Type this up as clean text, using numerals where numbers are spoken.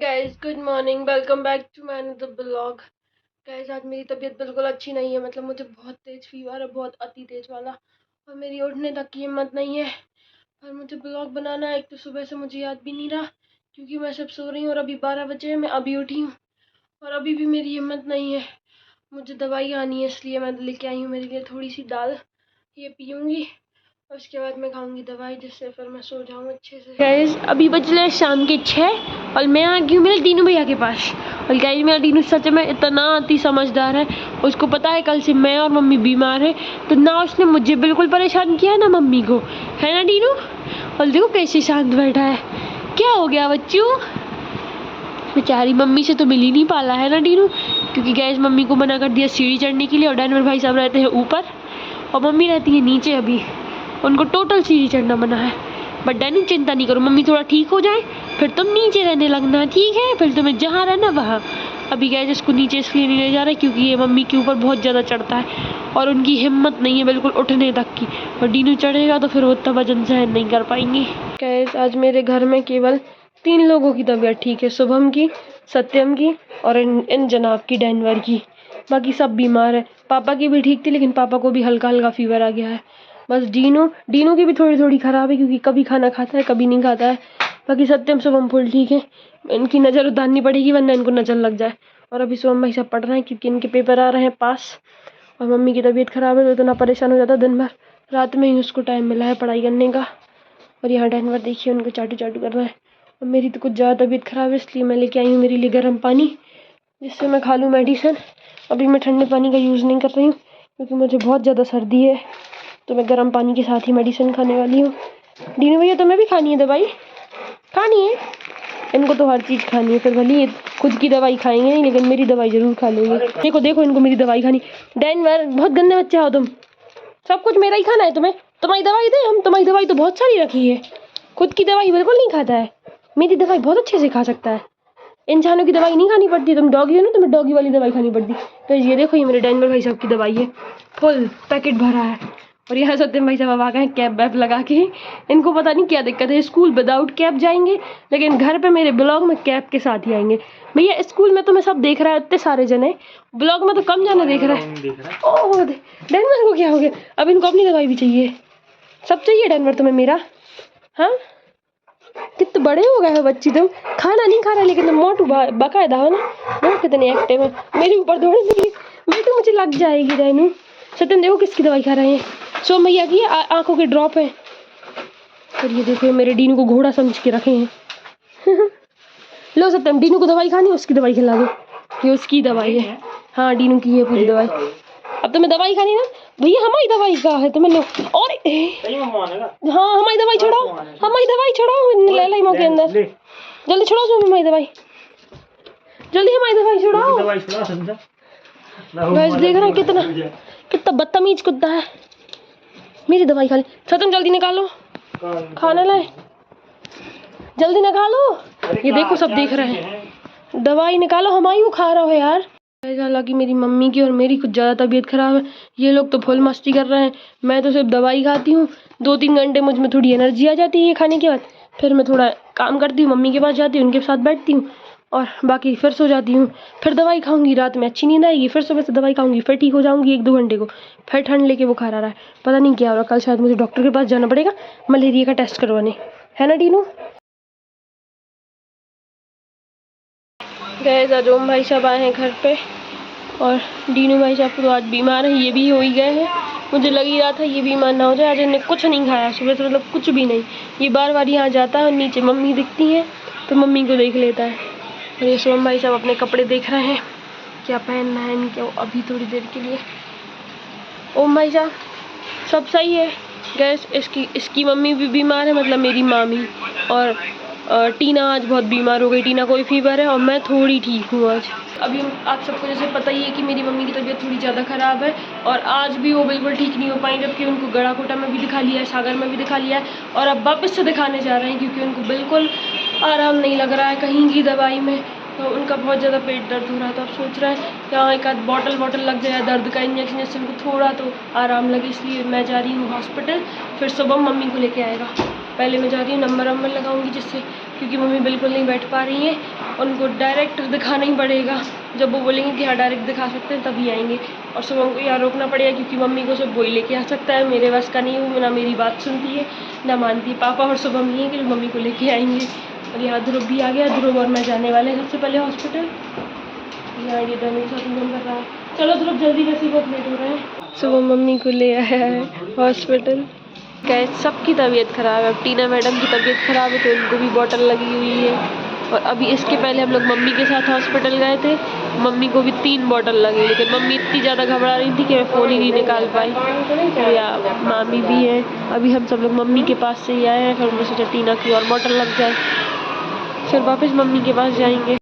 Guys good morning, welcome back to my another blog. Guys आज मेरी तबीयत बिल्कुल अच्छी नहीं है, मतलब मुझे बहुत तेज़ फीवर है, बहुत अति तेज़ वाला, और मेरी उठने तक की हिम्मत नहीं है। और मुझे ब्लॉग बनाना है, एक तो सुबह से मुझे याद भी नहीं रहा क्योंकि मैं सब सो रही हूँ और अभी 12 बजे है, मैं अभी उठी हूँ और अभी भी मेरी हिम्मत नहीं है। मुझे दवाई आनी है, इसलिए मैं लेके आई हूँ मेरे लिए थोड़ी सी दाल, ये पीऊँगी और उसके बाद मैं खाऊंगी दवाई, जिससे फिर मैं सो जाऊँ अच्छे से। गाइस अभी बज रहे शाम के 6 और मैं आ गई हूँ मेरे दीनू भैया के पास। और गाइस मेरा दीनू सच में इतना अति समझदार है, उसको पता है कल से मैं और मम्मी बीमार है, तो ना उसने मुझे बिल्कुल परेशान किया ना मम्मी को, है ना दीनू। और देखो कैसे शांत बैठा है। क्या हो गया बच्चों, बेचारी मम्मी से तो मिल ही नहीं पाला है ना दीनू, क्योंकि गैस मम्मी को मना कर दिया सीढ़ी चढ़ने के लिए, और डैनवर भाई साहब रहते हैं ऊपर और मम्मी रहती है नीचे, अभी उनको टोटल सीढ़ी चढ़ना मना है। बट डैनी चिंता नहीं करो, मम्मी थोड़ा ठीक हो जाए फिर तुम नीचे रहने लगना, ठीक है, फिर तुम्हें जहाँ रहना वहाँ। अभी गैस इसको नीचे इसलिए नहीं ले जा रहे क्योंकि ये मम्मी के ऊपर बहुत ज़्यादा चढ़ता है और उनकी हिम्मत नहीं है बिल्कुल उठने तक की, और डीनू चढ़ेगा तो फिर वो उतना वजन सहन नहीं कर पाएंगे। गैस आज मेरे घर में केवल 3 लोगों की तबीयत ठीक है, शुभम की, सत्यम की और इन जनाब की, डैनवर की। बाकी सब बीमार है। पापा की भी ठीक थी लेकिन पापा को भी हल्का हल्का फीवर आ गया है। बस डीनू की भी थोड़ी थोड़ी खराब है क्योंकि कभी खाना खाता है कभी नहीं खाता है। बाकी सत्यम शुभम फुल ठीक है। इनकी नज़र उतारनी पड़ेगी वरना इनको नज़र लग जाए। और अभी शुभम भाई सब पढ़ रहे हैं क्योंकि इनके पेपर आ रहे हैं पास, और मम्मी की तबीयत खराब है तो इतना परेशान हो जाता है दिन भर, रात में ही उसको टाइम मिला है पढ़ाई करने का। और यहाँ डैनवर देखिए उनको चाटू चाटू कर रहा है। और मेरी तो कुछ ज़्यादा तबीयत ख़राब है, इसलिए मैं लेके आई हूँ मेरे लिए गर्म पानी, जिससे मैं खा लूँ मेडिसिन। अभी मैं ठंडे पानी का यूज़ नहीं कर रही हूँ क्योंकि मुझे बहुत ज़्यादा सर्दी है, तो मैं गर्म पानी के साथ ही मेडिसिन खाने वाली हूँ। डीनू भैया तुम्हें भी खानी है दवाई? खानी है, इनको तो हर चीज़ खानी है, फिर भले ये खुद की दवाई खाएंगे नहीं लेकिन मेरी दवाई ज़रूर खा लेंगे। देखो देखो इनको मेरी दवाई खानी। डैनवर बहुत गंदे बच्चे हो तुम, सब कुछ मेरा ही खाना है तुम्हें। तुम्हारी दवाई दे, हम तुम्हारी दवाई तो बहुत सारी रखी है, खुद की दवाई बिल्कुल नहीं खाता है। मेरी दवाई बहुत अच्छे से खा सकता है, इंसानों की दवाई नहीं खानी पड़ती। तुम डॉगी हो ना, तुम्हें डॉगी वाली दवाई खानी पड़ती। तो ये देखो ये मेरे डैनवर भाई साहब की दवाई है, फुल पैकेट भरा है। और यहाँ सत्यम भाई साहब आ गए कैप वैप लगा के, इनको पता नहीं क्या दिक्कत है, स्कूल विदाउट कैप जाएंगे लेकिन घर पे मेरे ब्लॉग में कैप के साथ ही आएंगे। भैया स्कूल में तो मैं सब देख रहा है, इतने सारे जने, ब्लॉग में तो कम जाने देख रहा है। ओह डैनवर को क्या हो गया, अब इनको अपनी दवाई भी चाहिए, सब चाहिए डैनवर तुम्हें मेरा। हाँ कितने बड़े हो गए हो बच्ची तुम, खाना नहीं खा रहा लेकिन तुम मोटू बकायदा हो ना, देखो कितने एक्टिव है, मेरे ऊपर दौड़ने के लिए। बेटू मुझे लग जाएगी डैनू। सत्यम देखो किसकी दवाई खा रहे हैं, सोम भैया की आंखों के ड्रॉप है। और ये देखो मेरे डीनू को घोड़ा समझ के रखे हैं। लो सत्यम डीनू को दवाई खानी, उसकी दवाई खिला दो, ये उसकी दवाई है। हाँ डीनू की है पूरी दवाई। अब तुम्हें दवाई खानी ना भैया, हमारी दवाई का है तुम्हें लो। और हाँ हमारी दवाई छोड़ाओ, हमारी दवाई छोड़ाओ, ले लाई के अंदर जल्दी छोड़ाओ सोम हमारी दवाई, जल्दी हमारी दवाई छोड़ाओ। बस देख रहा कितना कितना बदतमीज कुत्ता है। मेरी दवाई खा ली, सत्यम जल्दी निकालो, खाना लाए जल्दी निकालो। ये देखो सब देख रहे हैं, दवाई निकालो, हमारी वो खा रहा हो यार। हालांकि मेरी मम्मी की और मेरी कुछ ज़्यादा तबीयत ख़राब है, ये लोग तो फुल मस्ती कर रहे हैं, मैं तो सिर्फ दवाई खाती हूँ। 2-3 घंटे मुझ में थोड़ी एनर्जी आ जाती है ये खाने के बाद, फिर मैं थोड़ा काम करती हूँ, मम्मी के पास जाती हूँ, उनके साथ बैठती हूँ और बाकी फिर सो जाती हूँ। फिर दवाई खाऊंगी, रात में अच्छी नींद आएगी, फिर सुबह से दवाई खाऊंगी, फिर ठीक हो जाऊंगी 1-2 घंटे को, फिर ठंड लेके बुखार आ रहा है, पता नहीं क्या हो रहा है। कल शायद मुझे डॉक्टर के पास जाना पड़ेगा मलेरिया का टेस्ट करवाने, है ना डीनू। गए आज ओम भाई साहब आए हैं घर पे, और डीनू भाई साहब तो आज बीमार है, ये भी हो ही गए हैं। मुझे लग ही रहा था ये बीमार ना हो जाए, आज इन्हें कुछ नहीं खाया सुबह से, मतलब कुछ भी नहीं। ये बार बार यहाँ जाता है और नीचे मम्मी दिखती हैं तो मम्मी को देख लेता है। और ये सोम भाई साहब अपने कपड़े देख रहे हैं क्या पहनना है इनके अभी थोड़ी देर के लिए। ओम भाई साहब सब सही है। गैस इसकी मम्मी भी बीमार है, मतलब मेरी मामी, और टीना आज बहुत बीमार हो गई, टीना को भी फीवर है और मैं थोड़ी ठीक हूँ आज। अभी आप सबको जैसे पता ही है कि मेरी मम्मी की तबीयत थोड़ी ज़्यादा ख़राब है और आज भी वो बिल्कुल ठीक नहीं हो पाई, जबकि उनको गड़ाकोटा में भी दिखा लिया है, सागर में भी दिखा लिया है और अब वापस से दिखाने जा रहे हैं क्योंकि उनको बिल्कुल आराम नहीं लग रहा है कहीं की दवाई में। तो उनका बहुत ज़्यादा पेट दर्द हो रहा है, तो अब सोच रहे हैं यहाँ एक आध बॉटल लग जाए दर्द का इंजेक्शन, जिससे उनको थोड़ा तो आराम लगे, इसलिए मैं जा रही हूँ हॉस्पिटल। फिर सुबह मम्मी को लेके आएगा। पहले मैं जा रही हूँ नंबर लगाऊंगी, जिससे क्योंकि मम्मी बिल्कुल नहीं बैठ पा रही हैं, उनको डायरेक्ट दिखाना ही पड़ेगा। जब वो बोलेंगे कि हाँ डायरेक्ट दिखा सकते हैं तभी आएंगे। और सुबह उनको यहाँ रोकना पड़ेगा क्योंकि मम्मी को सब वही लेके आ सकता है, मेरे बस का नहीं है, वो ना मेरी बात सुनती है ना मानती है। पापा और शुभम ही है कि मम्मी को लेके आएंगे। और यहाँ ध्रुव भी आ गया। ध्रुव और मैं जाने वाले हैं सबसे पहले हॉस्पिटल। यहाँ ये दोनों शॉपिंग कर रहा है। चलो ध्रुव जल्दी, वैसे बहुत लेट हो रहे हैं। सुबह मम्मी को ले आया है हॉस्पिटल। गैस सबकी तबीयत ख़राब है। अब टीना मैडम की तबीयत ख़राब है तो उनको भी बॉटल लगी हुई है। और अभी इसके पहले हम लोग मम्मी के साथ हॉस्पिटल गए थे, मम्मी को भी 3 बॉटल लगी, लेकिन मम्मी इतनी ज़्यादा घबरा रही थी कि मैं फ़ोन ही नहीं निकाल पाई। तो या मामी भी है। अभी हम सब लोग मम्मी के पास से ही आए हैं, फिर हमने सोचा टीना की और बॉटल लग जाए, फिर वापस मम्मी के पास जाएंगे।